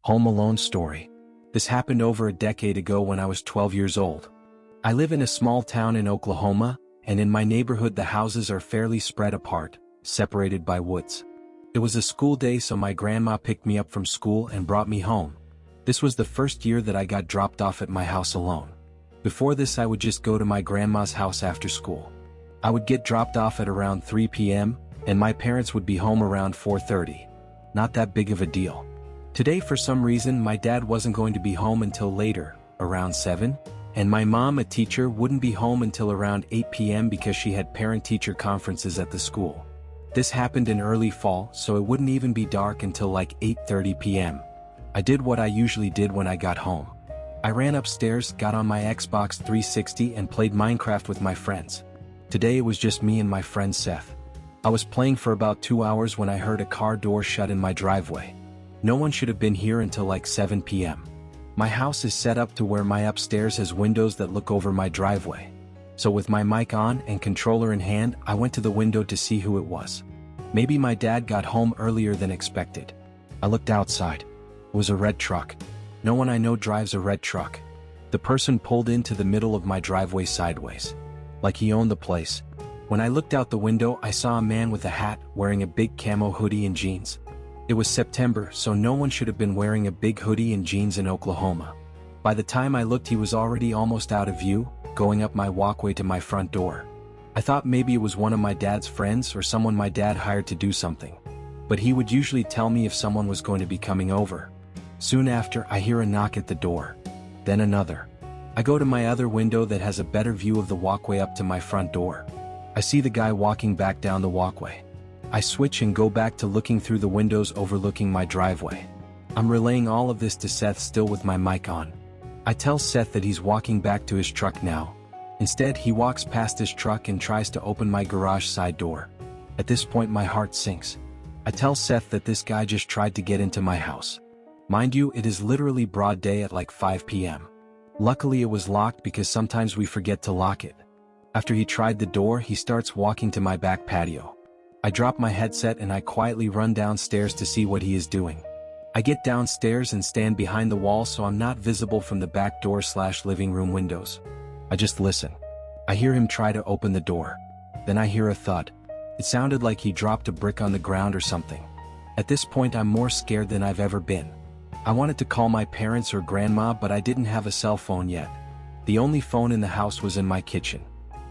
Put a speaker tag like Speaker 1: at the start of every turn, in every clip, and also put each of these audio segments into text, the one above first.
Speaker 1: Home Alone story. This happened over a decade ago when I was 12 years old. I live in a small town in Oklahoma, and in my neighborhood the houses are fairly spread apart, separated by woods. It was a school day, so my grandma picked me up from school and brought me home. This was the first year that I got dropped off at my house alone. Before this I would just go to my grandma's house after school. I would get dropped off at around 3 p.m., and my parents would be home around 4:30. Not that big of a deal. Today for some reason my dad wasn't going to be home until later, around 7, and my mom, a teacher, wouldn't be home until around 8 p.m. because she had parent-teacher conferences at the school. This happened in early fall, so it wouldn't even be dark until like 8:30 p.m. I did what I usually did when I got home. I ran upstairs, got on my Xbox 360 and played Minecraft with my friends. Today it was just me and my friend Seth. I was playing for about 2 hours when I heard a car door shut in my driveway. No one should have been here until like 7 p.m. My house is set up to where my upstairs has windows that look over my driveway. So with my mic on and controller in hand, I went to the window to see who it was. Maybe my dad got home earlier than expected. I looked outside. It was a red truck. No one I know drives a red truck. The person pulled into the middle of my driveway sideways. Like he owned the place. When I looked out the window, I saw a man with a hat, wearing a big camo hoodie and jeans. It was September, so no one should have been wearing a big hoodie and jeans in Oklahoma. By the time I looked, he was already almost out of view, going up my walkway to my front door. I thought maybe it was one of my dad's friends or someone my dad hired to do something. But he would usually tell me if someone was going to be coming over. Soon after, I hear a knock at the door. Then another. I go to my other window that has a better view of the walkway up to my front door. I see the guy walking back down the walkway. I switch and go back to looking through the windows overlooking my driveway. I'm relaying all of this to Seth, still with my mic on. I tell Seth that he's walking back to his truck now. Instead, he walks past his truck and tries to open my garage side door. At this point my heart sinks. I tell Seth that this guy just tried to get into my house. Mind you, it is literally broad day at like 5 p.m. Luckily it was locked because sometimes we forget to lock it. After he tried the door, he starts walking to my back patio. I drop my headset and I quietly run downstairs to see what he is doing. I get downstairs and stand behind the wall so I'm not visible from the back door / living room windows. I just listen. I hear him try to open the door. Then I hear a thud. It sounded like he dropped a brick on the ground or something. At this point I'm more scared than I've ever been. I wanted to call my parents or grandma, but I didn't have a cell phone yet. The only phone in the house was in my kitchen.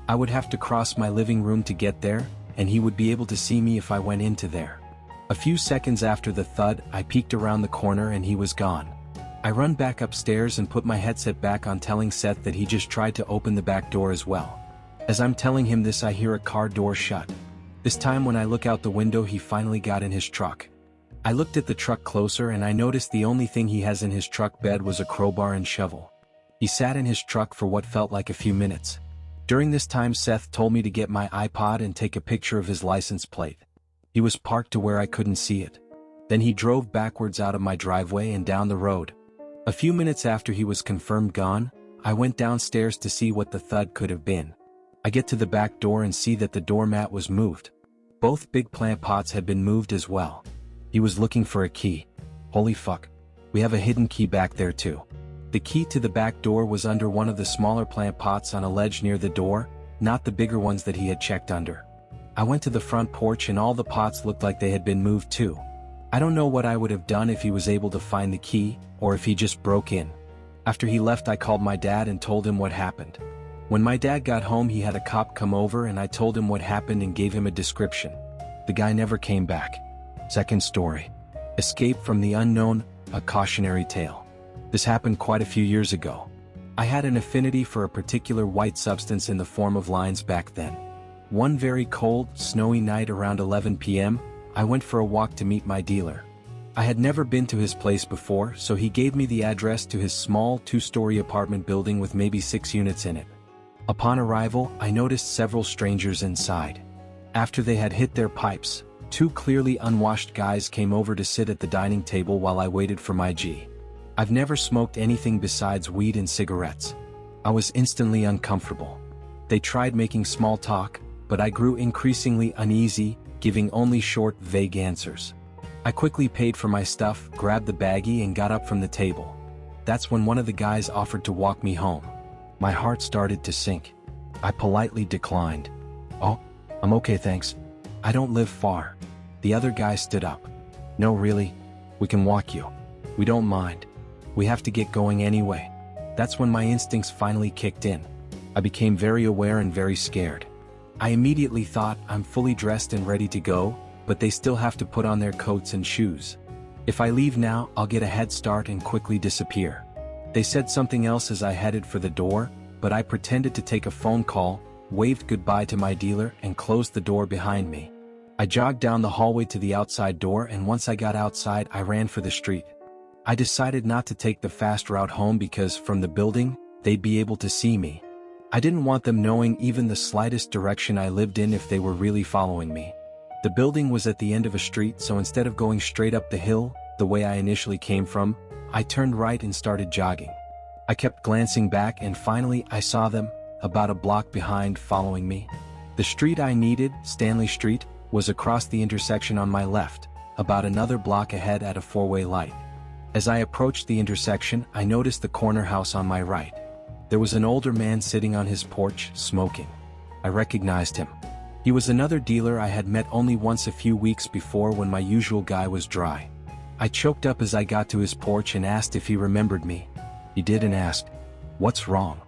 Speaker 1: I would have to cross my living room to get there, and he would be able to see me if I went into there. A few seconds after the thud, I peeked around the corner and he was gone. I run back upstairs and put my headset back on, telling Seth that he just tried to open the back door as well. As I'm telling him this, I hear a car door shut. This time when I look out the window, he finally got in his truck. I looked at the truck closer and I noticed the only thing he has in his truck bed was a crowbar and shovel. He sat in his truck for what felt like a few minutes. During this time Seth told me to get my iPod and take a picture of his license plate. He was parked to where I couldn't see it. Then he drove backwards out of my driveway and down the road. A few minutes after he was confirmed gone, I went downstairs to see what the thud could have been. I get to the back door and see that the doormat was moved. Both big plant pots had been moved as well. He was looking for a key. Holy fuck. We have a hidden key back there too. The key to the back door was under one of the smaller plant pots on a ledge near the door, not the bigger ones that he had checked under. I went to the front porch and all the pots looked like they had been moved too. I don't know what I would have done if he was able to find the key, or if he just broke in. After he left, I called my dad and told him what happened. When my dad got home, he had a cop come over and I told him what happened and gave him a description. The guy never came back. Second story. Escape from the unknown, a cautionary tale. This happened quite a few years ago. I had an affinity for a particular white substance in the form of lines back then. One very cold, snowy night around 11 p.m., I went for a walk to meet my dealer. I had never been to his place before, so he gave me the address to his small 2-story apartment building with maybe 6 units in it. Upon arrival, I noticed several strangers inside. After they had hit their pipes, 2 clearly unwashed guys came over to sit at the dining table while I waited for my G. I've never smoked anything besides weed and cigarettes. I was instantly uncomfortable. They tried making small talk, but I grew increasingly uneasy, giving only short, vague answers. I quickly paid for my stuff, grabbed the baggie and got up from the table. That's when one of the guys offered to walk me home. My heart started to sink. I politely declined. "Oh, I'm okay thanks. I don't live far." The other guy stood up. "No really, we can walk you. We don't mind. We have to get going anyway." That's when my instincts finally kicked in. I became very aware and very scared. I immediately thought, I'm fully dressed and ready to go, but they still have to put on their coats and shoes. If I leave now, I'll get a head start and quickly disappear. They said something else as I headed for the door, but I pretended to take a phone call, waved goodbye to my dealer and closed the door behind me. I jogged down the hallway to the outside door, and once I got outside I ran for the street. I decided not to take the fast route home because from the building, they'd be able to see me. I didn't want them knowing even the slightest direction I lived in if they were really following me. The building was at the end of a street, so instead of going straight up the hill, the way I initially came from, I turned right and started jogging. I kept glancing back and finally I saw them, about a block behind, following me. The street I needed, Stanley Street, was across the intersection on my left, about another block ahead at a four-way light. As I approached the intersection, I noticed the corner house on my right. There was an older man sitting on his porch, smoking. I recognized him. He was another dealer I had met only once a few weeks before when my usual guy was dry. I choked up as I got to his porch and asked if he remembered me. He did and asked, "What's wrong?"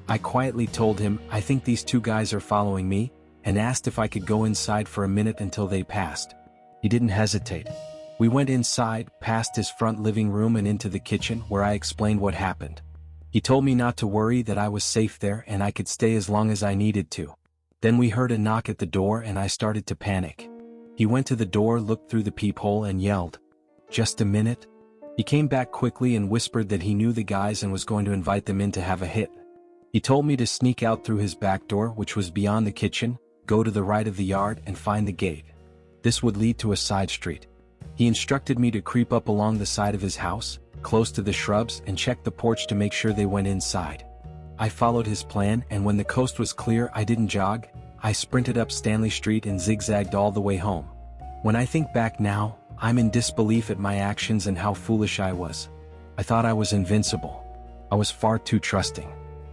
Speaker 1: I quietly told him, "I think these two guys are following me," and asked if I could go inside for a minute until they passed. He didn't hesitate. We went inside, past his front living room and into the kitchen where I explained what happened. He told me not to worry, that I was safe there and I could stay as long as I needed to. Then we heard a knock at the door and I started to panic. He went to the door, looked through the peephole and yelled, "Just a minute." He came back quickly and whispered that he knew the guys and was going to invite them in to have a hit. He told me to sneak out through his back door, which was beyond the kitchen, go to the right of the yard and find the gate. This would lead to a side street. He instructed me to creep up along the side of his house, close to the shrubs, and check the porch to make sure they went inside. I followed his plan, and when the coast was clear, I didn't jog. I sprinted up Stanley Street and zigzagged all the way home. When I think back now, I'm in disbelief at my actions and how foolish I was. I thought I was invincible. I was far too trusting.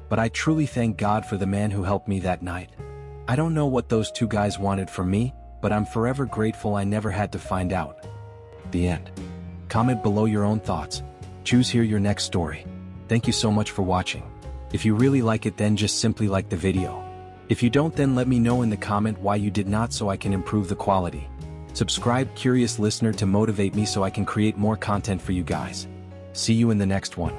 Speaker 1: But I truly thank God for the man who helped me that night. I don't know what those two guys wanted from me, but I'm forever grateful I never had to find out. The end. Comment below your own thoughts. Choose here your next story. Thank you so much for watching. If you really like it, then just simply like the video. If you don't, then let me know in the comment why you did not, so I can improve the quality. Subscribe, curious listener, to motivate me so I can create more content for you guys. See you in the next one.